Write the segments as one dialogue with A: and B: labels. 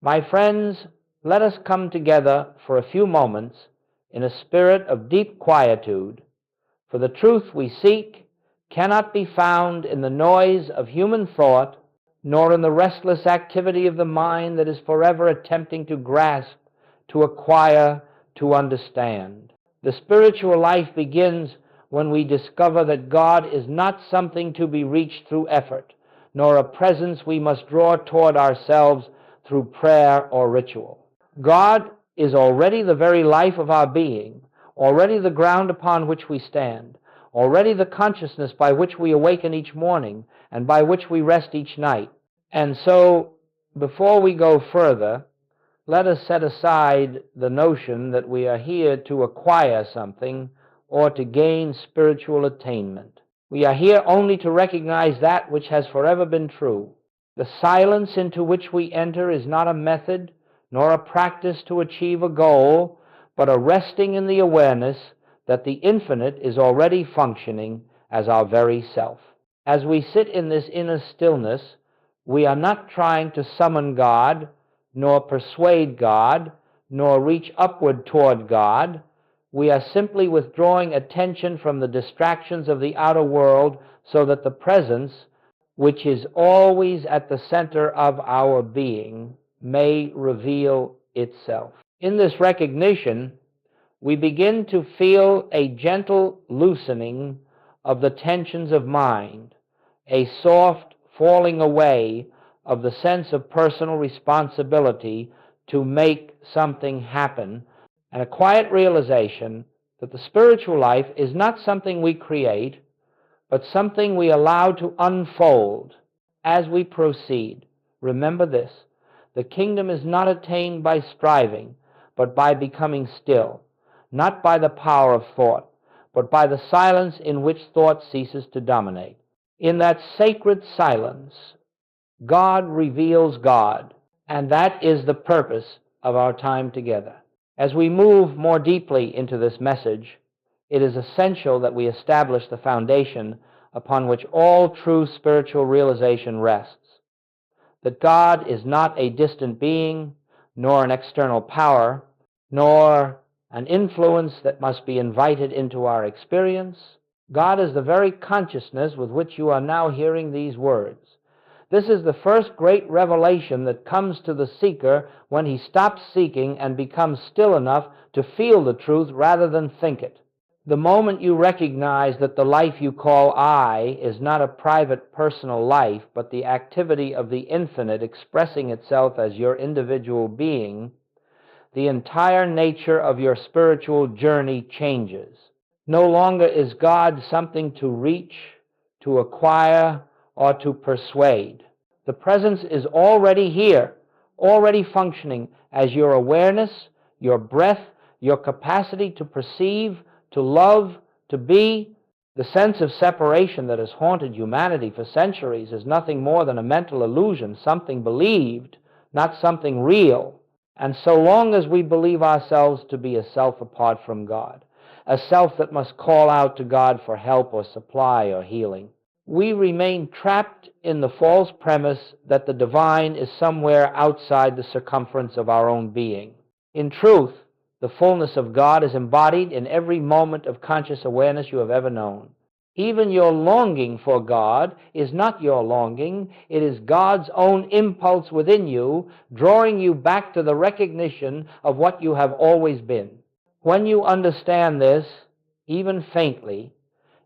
A: My friends, let us come together for a few moments in a spirit of deep quietude, for the truth we seek cannot be found in the noise of human thought, nor in the restless activity of the mind that is forever attempting to grasp, to acquire, to understand. The spiritual life begins when we discover that God is not something to be reached through effort, nor a presence we must draw toward ourselves through prayer or ritual. God is already the very life of our being, already the ground upon which we stand, already the consciousness by which we awaken each morning and by which we rest each night. And so, before we go further, let us set aside the notion that we are here to acquire something or to gain spiritual attainment. We are here only to recognize that which has forever been true. The silence into which we enter is not a method nor a practice to achieve a goal, but a resting in the awareness that the infinite is already functioning as our very self. As we sit in this inner stillness, we are not trying to summon God, nor persuade God, nor reach upward toward God. We are simply withdrawing attention from the distractions of the outer world so that the presence, which is always at the center of our being, may reveal itself. In this recognition, we begin to feel a gentle loosening of the tensions of mind, a soft falling away of the sense of personal responsibility to make something happen, and a quiet realization that the spiritual life is not something we create, but something we allow to unfold as we proceed. Remember this: the kingdom is not attained by striving, but by becoming still, not by the power of thought, but by the silence in which thought ceases to dominate. In that sacred silence, God reveals God, and that is the purpose of our time together. As we move more deeply into this message, it is essential that we establish the foundation upon which all true spiritual realization rests. That God is not a distant being, nor an external power, nor an influence that must be invited into our experience. God is the very consciousness with which you are now hearing these words. This is the first great revelation that comes to the seeker when he stops seeking and becomes still enough to feel the truth rather than think it. The moment you recognize that the life you call I is not a private personal life, but the activity of the infinite expressing itself as your individual being, the entire nature of your spiritual journey changes. No longer is God something to reach, to acquire, or to persuade. The presence is already here, already functioning as your awareness, your breath, your capacity to perceive, to love, to be. The sense of separation that has haunted humanity for centuries is nothing more than a mental illusion, something believed, not something real. And so long as we believe ourselves to be a self apart from God, a self that must call out to God for help or supply or healing, we remain trapped in the false premise that the divine is somewhere outside the circumference of our own being. In truth, the fullness of God is embodied in every moment of conscious awareness you have ever known. Even your longing for God is not your longing. It is God's own impulse within you, drawing you back to the recognition of what you have always been. When you understand this, even faintly,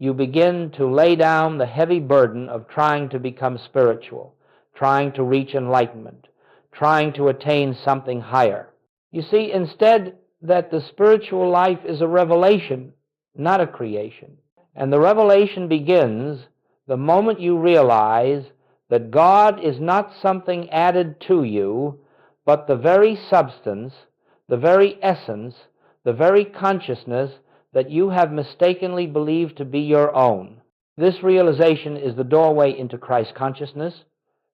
A: you begin to lay down the heavy burden of trying to become spiritual, trying to reach enlightenment, trying to attain something higher. You see, instead, that the spiritual life is a revelation, not a creation. And the revelation begins the moment you realize that God is not something added to you, but the very substance, the very essence, the very consciousness that you have mistakenly believed to be your own. This realization is the doorway into Christ consciousness,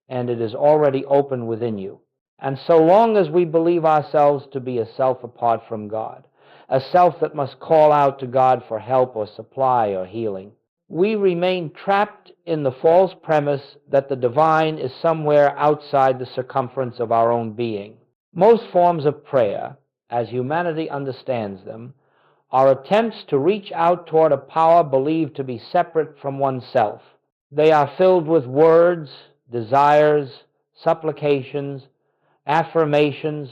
A: and it is already open within you. And so long as we believe ourselves to be a self apart from God, a self that must call out to God for help or supply or healing, we remain trapped in the false premise that the divine is somewhere outside the circumference of our own being. Most forms of prayer, as humanity understands them, are attempts to reach out toward a power believed to be separate from oneself. They are filled with words, desires, supplications, affirmations,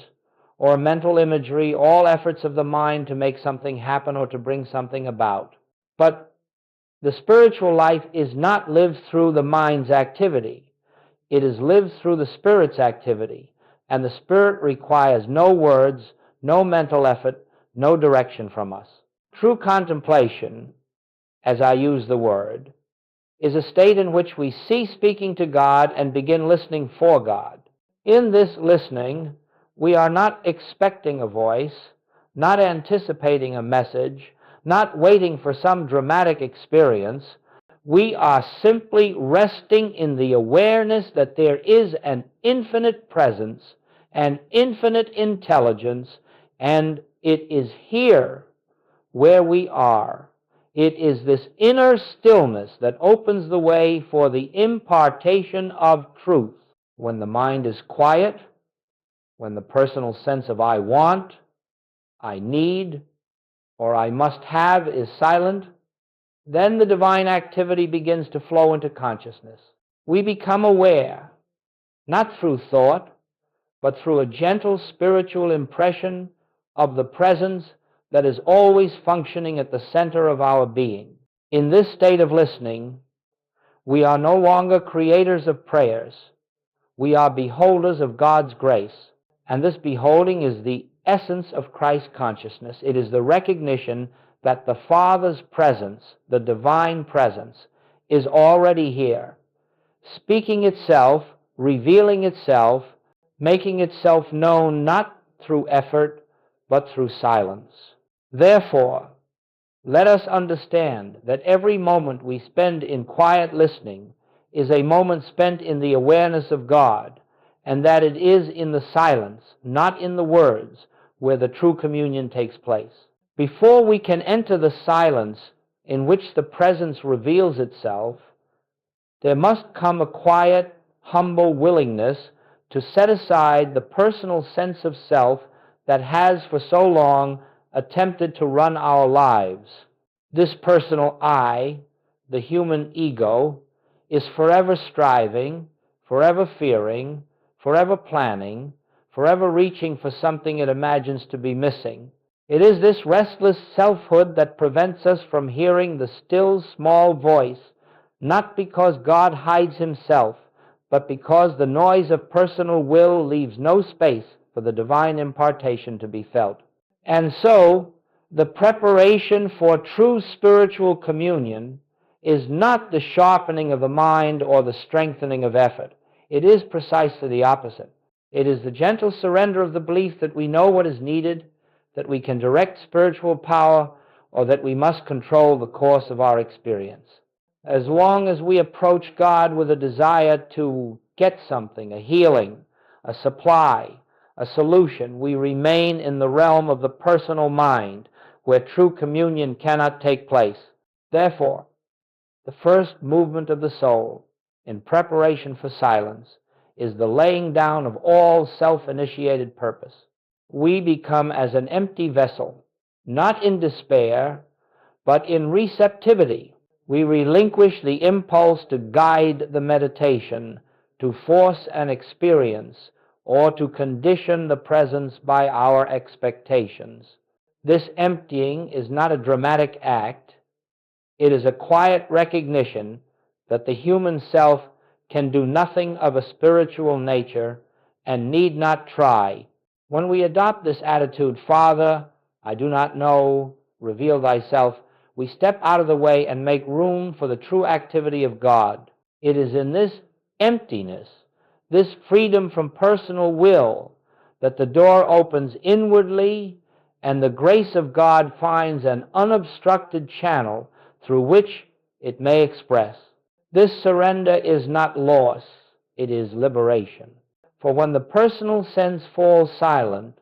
A: or mental imagery, all efforts of the mind to make something happen or to bring something about. But the spiritual life is not lived through the mind's activity. It is lived through the Spirit's activity, and the Spirit requires no words, no mental effort, no direction from us. True contemplation, as I use the word, is a state in which we cease speaking to God and begin listening for God. In this listening, we are not expecting a voice, not anticipating a message, not waiting for some dramatic experience. We are simply resting in the awareness that there is an infinite presence, an infinite intelligence, and it is here where we are. It is this inner stillness that opens the way for the impartation of truth. When the mind is quiet, when the personal sense of I want, I need, or I must have is silent, then the divine activity begins to flow into consciousness. We become aware, not through thought, but through a gentle spiritual impression of the presence that is always functioning at the center of our being. In this state of listening, we are no longer creators of prayers. We are beholders of God's grace, and this beholding is the essence of Christ consciousness. It is the recognition that the Father's presence, the divine presence, is already here, speaking itself, revealing itself, making itself known not through effort, but through silence. Therefore, let us understand that every moment we spend in quiet listening is a moment spent in the awareness of God, and that it is in the silence, not in the words, where the true communion takes place. Before we can enter the silence in which the presence reveals itself, there must come a quiet, humble willingness to set aside the personal sense of self that has for so long attempted to run our lives. This personal I, the human ego, is forever striving, forever fearing, forever planning, forever reaching for something it imagines to be missing. It is this restless selfhood that prevents us from hearing the still small voice, not because God hides himself, but because the noise of personal will leaves no space for the divine impartation to be felt. And so, the preparation for true spiritual communion is not the sharpening of the mind or the strengthening of effort. It is precisely the opposite. It is the gentle surrender of the belief that we know what is needed, that we can direct spiritual power, or that we must control the course of our experience. As long as we approach God with a desire to get something, a healing, a supply, a solution, we remain in the realm of the personal mind, where true communion cannot take place. Therefore, the first movement of the soul in preparation for silence is the laying down of all self-initiated purpose. We become as an empty vessel, not in despair, but in receptivity. We relinquish the impulse to guide the meditation, to force an experience, or to condition the presence by our expectations. This emptying is not a dramatic act. It is a quiet recognition that the human self can do nothing of a spiritual nature and need not try. When we adopt this attitude, Father, I do not know, reveal thyself, we step out of the way and make room for the true activity of God. It is in this emptiness, this freedom from personal will, that the door opens inwardly and the grace of God finds an unobstructed channel through which it may express. This surrender is not loss, it is liberation. For when the personal sense falls silent,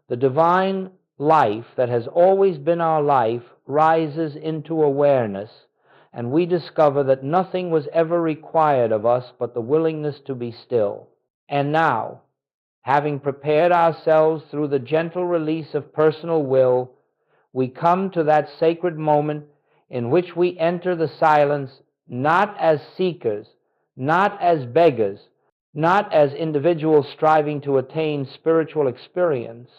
A: the divine life that has always been our life rises into awareness, and we discover that nothing was ever required of us but the willingness to be still. And now, Having prepared ourselves through the gentle release of personal will, we come to that sacred moment in which we enter the silence not as seekers, not as beggars, not as individuals striving to attain spiritual experience,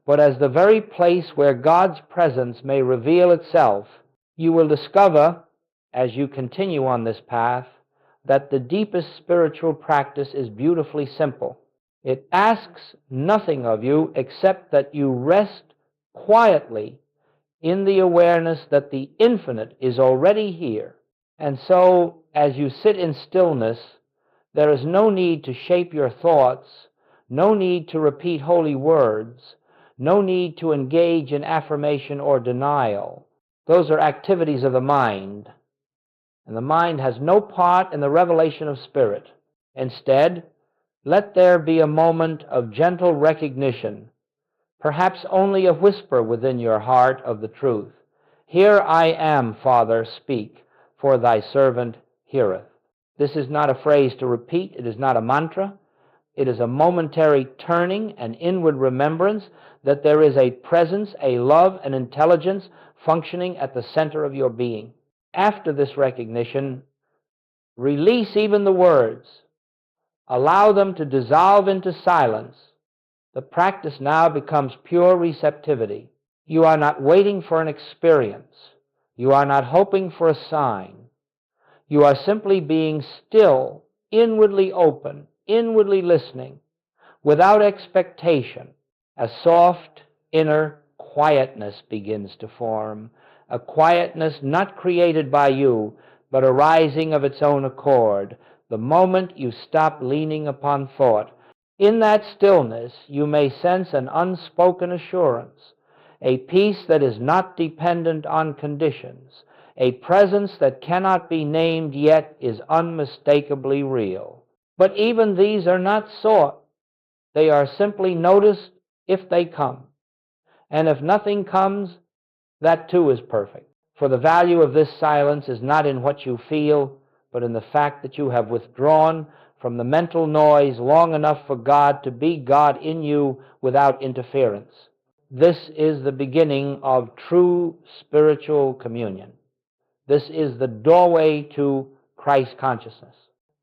A: but as the very place where God's presence may reveal itself. You will discover, as you continue on this path, that the deepest spiritual practice is beautifully simple. It asks nothing of you except that you rest quietly in the awareness that the infinite is already here. And so, as you sit in stillness, there is no need to shape your thoughts, no need to repeat holy words, no need to engage in affirmation or denial. Those are activities of the mind, and the mind has no part in the revelation of spirit. Instead, let there be a moment of gentle recognition, perhaps only a whisper within your heart of the truth. Here I am, Father, speak, for thy servant heareth. This is not a phrase to repeat. It is not a mantra. It is a momentary turning, an inward remembrance that there is a presence, a love, an intelligence functioning at the center of your being. After this recognition, release even the words. Allow them to dissolve into silence. The practice now becomes pure receptivity. You are not waiting for an experience. You are not hoping for a sign. You are simply being still, inwardly open, inwardly listening, without expectation. A soft inner quietness begins to form, a quietness not created by you, but arising of its own accord, the moment you stop leaning upon thought. In that stillness, you may sense an unspoken assurance, a peace that is not dependent on conditions, a presence that cannot be named yet is unmistakably real. But even these are not sought. They are simply noticed if they come. And if nothing comes, that too is perfect. For the value of this silence is not in what you feel, but in the fact that you have withdrawn from the mental noise long enough for God to be God in you without interference. This is the beginning of true spiritual communion. This is the doorway to Christ consciousness.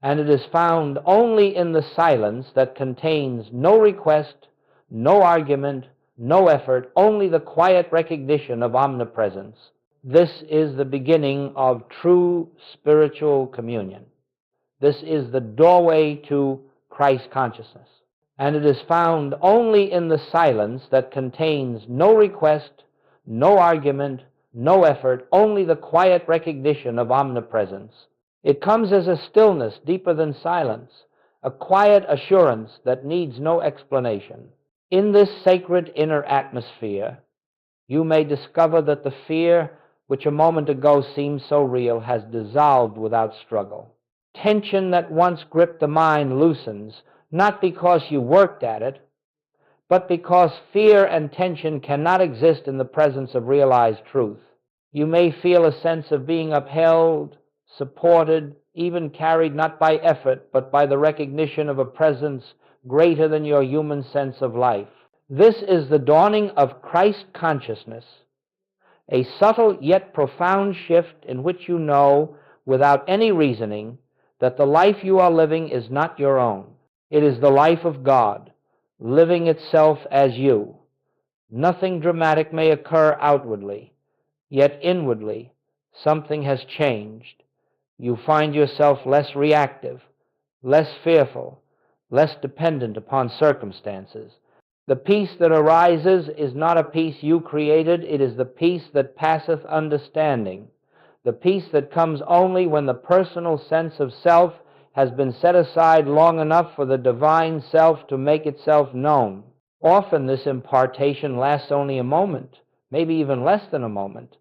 A: And it is found only in the silence that contains no request, no argument, no effort, only the quiet recognition of omnipresence. This is the beginning of true spiritual communion. This is the doorway to Christ consciousness. And it is found only in the silence that contains no request, no argument, no effort, only the quiet recognition of omnipresence. It comes as a stillness deeper than silence, a quiet assurance that needs no explanation. In this sacred inner atmosphere, you may discover that the fear which a moment ago seemed so real has dissolved without struggle. Tension that once gripped the mind loosens, not because you worked at it, but because fear and tension cannot exist in the presence of realized truth. You may feel a sense of being upheld, supported, even carried not by effort, but by the recognition of a presence greater than your human sense of life. This is the dawning of Christ consciousness, a subtle yet profound shift in which you know, without any reasoning, that the life you are living is not your own. It is the life of God, living itself as you. Nothing dramatic may occur outwardly, yet inwardly something has changed. You find yourself less reactive, less fearful, less dependent upon circumstances. The peace that arises is not a peace you created, it is the peace that passeth understanding, the peace that comes only when the personal sense of self has been set aside long enough for the divine self to make itself known. Often this impartation lasts only a moment, maybe even less than a moment,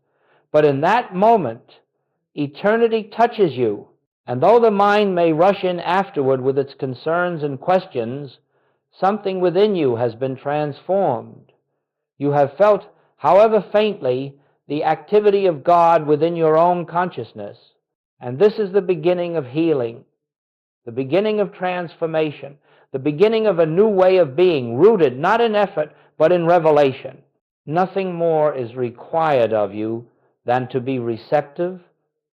A: but in that moment, eternity touches you, and though the mind may rush in afterward with its concerns and questions, something within you has been transformed. You have felt, however faintly, the activity of God within your own consciousness, and this is the beginning of healing, the beginning of transformation, the beginning of a new way of being, rooted not in effort, but in revelation. Nothing more is required of you than to be receptive,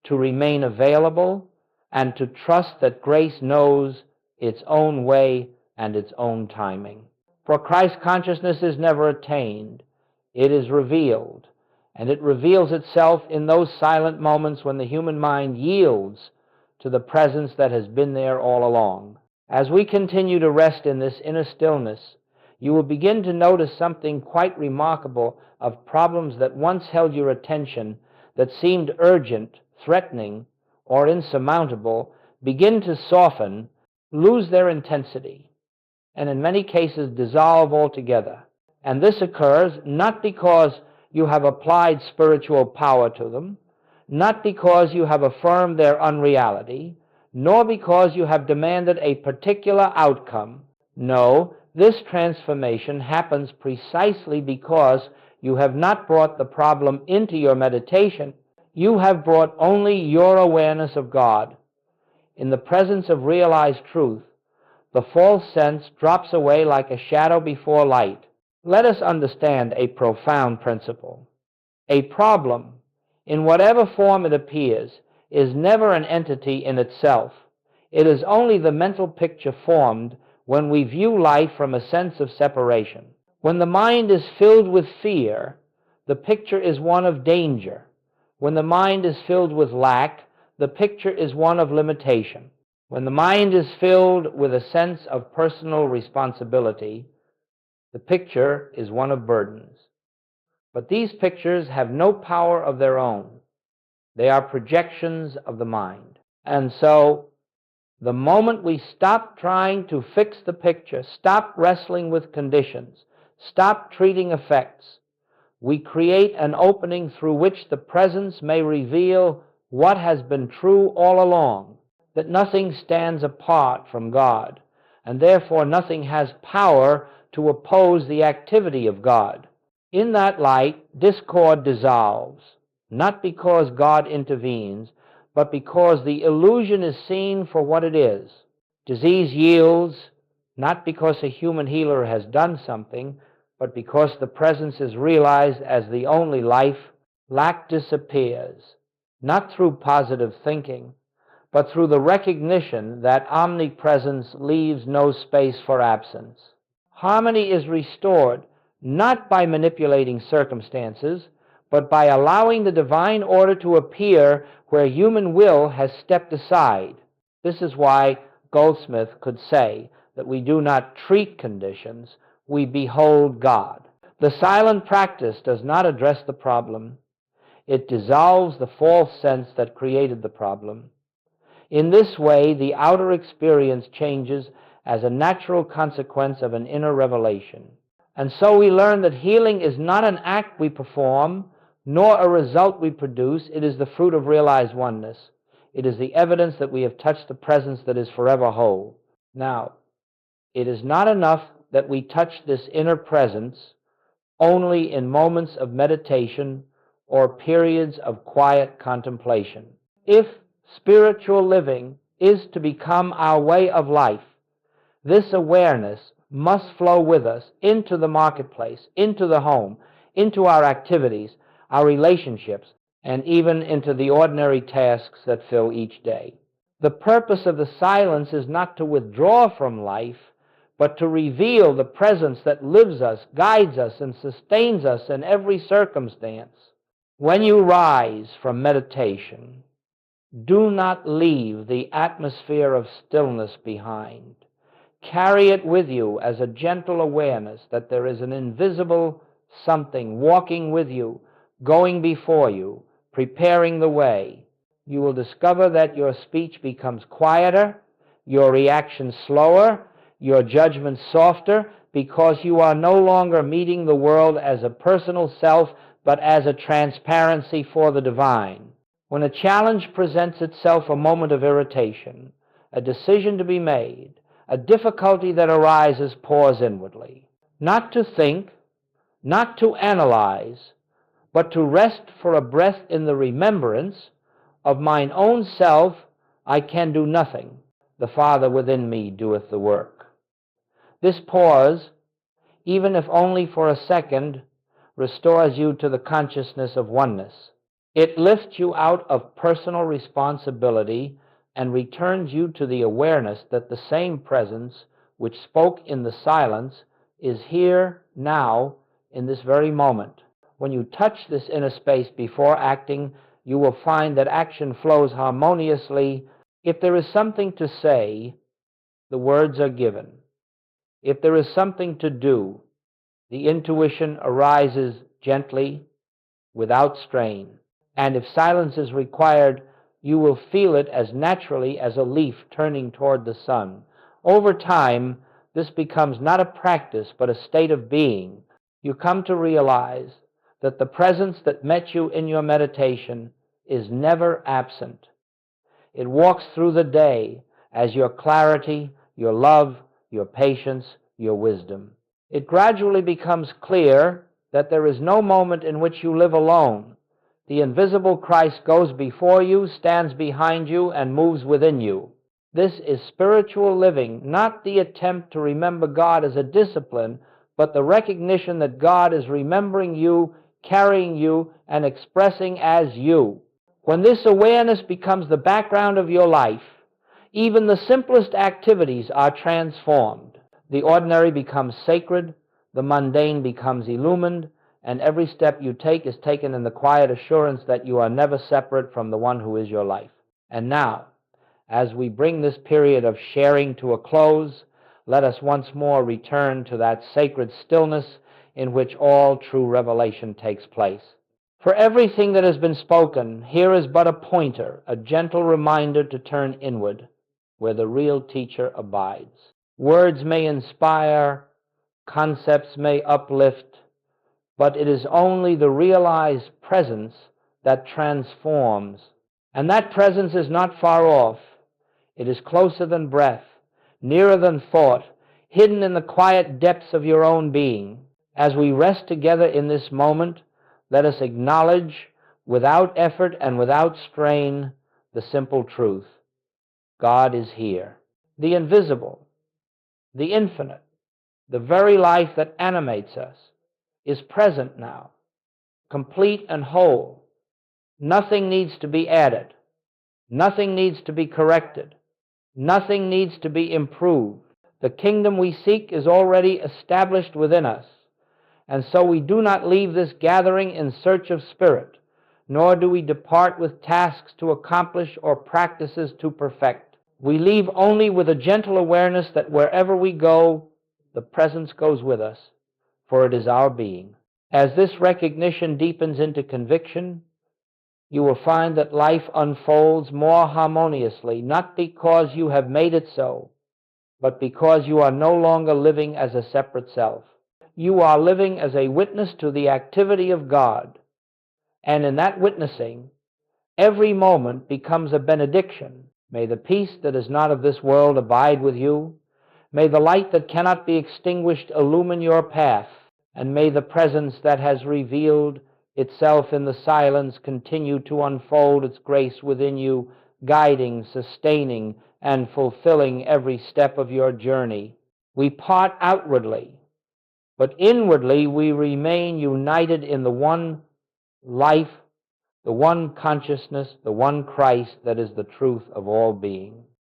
A: to remain available, and to trust that grace knows its own way and its own timing. For Christ consciousness is never attained. It is revealed, and it reveals itself in those silent moments when the human mind yields to the presence that has been there all along. As we continue to rest in this inner stillness, you will begin to notice something quite remarkable of problems that once held your attention, that seemed urgent, threatening, or insurmountable, begin to soften, lose their intensity, and in many cases dissolve altogether. And this occurs not because you have applied spiritual power to them, not because you have affirmed their unreality, nor because you have demanded a particular outcome. No, this transformation happens precisely because you have not brought the problem into your meditation. You have brought only your awareness of God. In the presence of realized truth, the false sense drops away like a shadow before light. Let us understand a profound principle. A problem, in whatever form it appears, is never an entity in itself. It is only the mental picture formed when we view life from a sense of separation. When the mind is filled with fear, the picture is one of danger. When the mind is filled with lack, the picture is one of limitation. When the mind is filled with a sense of personal responsibility, the picture is one of burdens. But these pictures have no power of their own. They are projections of the mind. And so, the moment we stop trying to fix the picture, stop wrestling with conditions, stop treating effects, we create an opening through which the presence may reveal what has been true all along, that nothing stands apart from God, and therefore nothing has power to oppose the activity of God. In that light, discord dissolves, not because God intervenes, but because the illusion is seen for what it is. Disease yields, not because a human healer has done something, but because the presence is realized as the only life. Lack disappears, not through positive thinking, but through the recognition that omnipresence leaves no space for absence. Harmony is restored not by manipulating circumstances, but by allowing the divine order to appear where human will has stepped aside. This is why Goldsmith could say that we do not treat conditions, we behold God. The silent practice does not address the problem. It dissolves the false sense that created the problem. In this way, the outer experience changes as a natural consequence of an inner revelation. And so we learn that healing is not an act we perform, nor a result we produce. It is the fruit of realized oneness. It is the evidence that we have touched the presence that is forever whole. Now, it is not enough that we touch this inner presence only in moments of meditation or periods of quiet contemplation. If spiritual living is to become our way of life, this awareness must flow with us into the marketplace, into the home, into our activities, our relationships, and even into the ordinary tasks that fill each day. The purpose of the silence is not to withdraw from life, but to reveal the presence that lives us, guides us, and sustains us in every circumstance. When you rise from meditation, do not leave the atmosphere of stillness behind. Carry it with you as a gentle awareness that there is an invisible something walking with you, going before you, preparing the way. You will discover that your speech becomes quieter, your reaction slower, your judgment softer, because you are no longer meeting the world as a personal self, but as a transparency for the divine. When a challenge presents itself, a moment of irritation, a decision to be made, a difficulty that arises, pause inwardly. Not to think, not to analyze, but to rest for a breath in the remembrance of mine own self. I can do nothing. The Father within me doeth the work. This pause, even if only for a second, restores you to the consciousness of oneness. It lifts you out of personal responsibility and returns you to the awareness that the same presence which spoke in the silence is here now in this very moment. When you touch this inner space before acting, you will find that action flows harmoniously. If there is something to say, the words are given. If there is something to do, the intuition arises gently, without strain. And if silence is required, you will feel it as naturally as a leaf turning toward the sun. Over time, this becomes not a practice, but a state of being. You come to realize that the presence that met you in your meditation is never absent. It walks through the day as your clarity, your love, your patience, your wisdom. It gradually becomes clear that there is no moment in which you live alone. The invisible Christ goes before you, stands behind you, and moves within you. This is spiritual living, not the attempt to remember God as a discipline, but the recognition that God is remembering you, carrying you, and expressing as you. When this awareness becomes the background of your life, even the simplest activities are transformed. The ordinary becomes sacred, the mundane becomes illumined, and every step you take is taken in the quiet assurance that you are never separate from the one who is your life. And now, as we bring this period of sharing to a close, let us once more return to that sacred stillness in which all true revelation takes place. For everything that has been spoken, here is but a pointer, a gentle reminder to turn inward, where the real teacher abides. Words may inspire, concepts may uplift, but it is only the realized presence that transforms. And that presence is not far off. It is closer than breath, nearer than thought, hidden in the quiet depths of your own being. As we rest together in this moment, let us acknowledge, without effort and without strain, the simple truth. God is here. The invisible, the infinite, the very life that animates us, is present now, complete and whole. Nothing needs to be added. Nothing needs to be corrected. Nothing needs to be improved. The kingdom we seek is already established within us, and so we do not leave this gathering in search of spirit, nor do we depart with tasks to accomplish or practices to perfect. We leave only with a gentle awareness that wherever we go, the presence goes with us, for it is our being. As this recognition deepens into conviction, you will find that life unfolds more harmoniously, not because you have made it so, but because you are no longer living as a separate self. You are living as a witness to the activity of God, and in that witnessing, every moment becomes a benediction. May the peace that is not of this world abide with you. May the light that cannot be extinguished illumine your path, and may the presence that has revealed itself in the silence continue to unfold its grace within you, guiding, sustaining, and fulfilling every step of your journey. We part outwardly, but inwardly we remain united in the one life, the one consciousness, the one Christ that is the truth of all being.